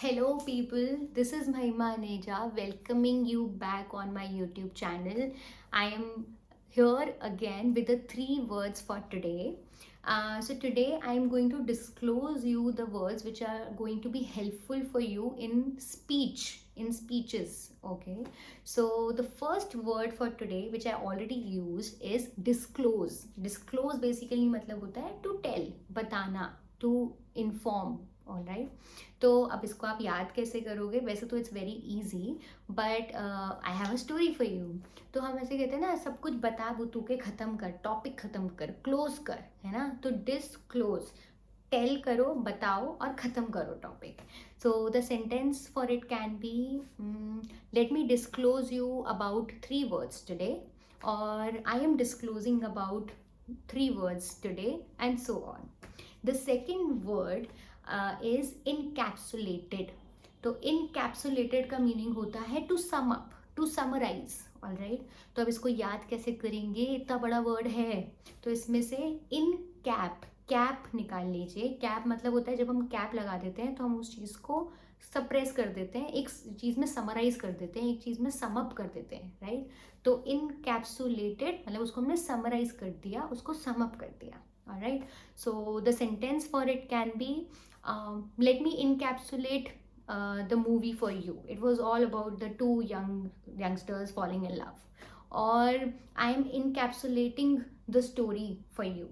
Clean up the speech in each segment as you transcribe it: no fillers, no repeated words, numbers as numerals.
Hello people, this is Mahima Aneja welcoming you back on my YouTube channel. I am here again with the three words for today. So today I am going to disclose you the words which are going to be helpful for you in speeches. Okay, so the first word for today which I already used is disclose. Disclose basically मतलब होता है to tell, बताना, to inform. All right, तो अब इसको आप याद कैसे करोगे? वैसे तो it's very easy, but I have a story for you. तो हम ऐसे कहते हैं ना, सब कुछ बता बुतू के ख़त्म कर, टॉपिक ख़त्म कर, क्लोज कर, है ना? तो डिस्क्लोज, टेल करो, बताओ और ख़त्म करो topic. So the sentence for it can be let me disclose you about 3 words today, और I am disclosing about 3 words today, and so on. The second word is encapsulated. तो encapsulated का meaning होता है to sum up, to summarise. All right, तो अब इसको याद कैसे करेंगे? इतना बड़ा वर्ड है, तो इसमें से इन कैप निकाल लीजिए. कैप मतलब होता है जब हम कैप लगा देते हैं तो हम उस चीज़ को सप्रेस कर देते हैं, एक चीज़ में समराइज कर देते हैं, एक चीज़ में सम अप कर देते हैं, राइट? तो इनकैप्सुलेटेड मतलब उसको हमने समराइज कर दिया, उसको सम अप कर दिया. All right, so the sentence for it can be let me encapsulate the movie for you. It was all about the two youngsters falling in love, or I am encapsulating the story for you,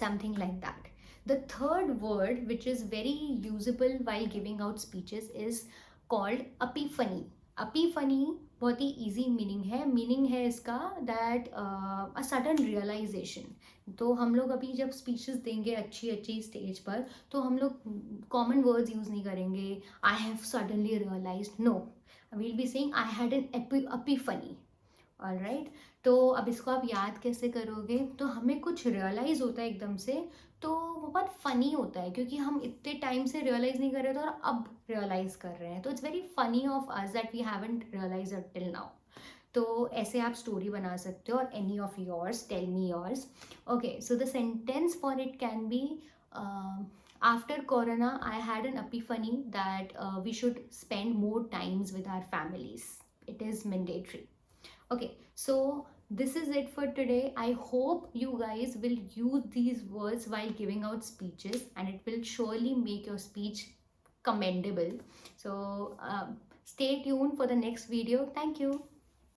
something like that. The third word which is very usable while giving out speeches is called epiphany. epiphany बहुत ही easy meaning है इसका that a sudden realisation. तो हम लोग अभी जब speeches देंगे अच्छी स्टेज पर, तो हम लोग कॉमन वर्ड्स यूज़ नहीं करेंगे. I have suddenly realised, no, we'll be saying I had an epiphany. All right, तो अब इसको आप याद कैसे करोगे? तो हमें कुछ रियलाइज़ होता है एकदम से, तो वो बहुत फ़नी होता है क्योंकि हम इतने टाइम से रियलाइज़ नहीं कर रहे थे और अब रियलाइज़ कर रहे हैं. तो it's very funny of us that we haven't realise it till now. तो ऐसे आप स्टोरी बना सकते हो. और any of yours, tell me yours. Okay, so the sentence for it can be after corona I had an epiphany that we should spend more times with our families. It is mandatory. Okay, so this is it for today. I hope you guys will use these words while giving out speeches, and it will surely make your speech commendable. So stay tuned for the next video. Thank you.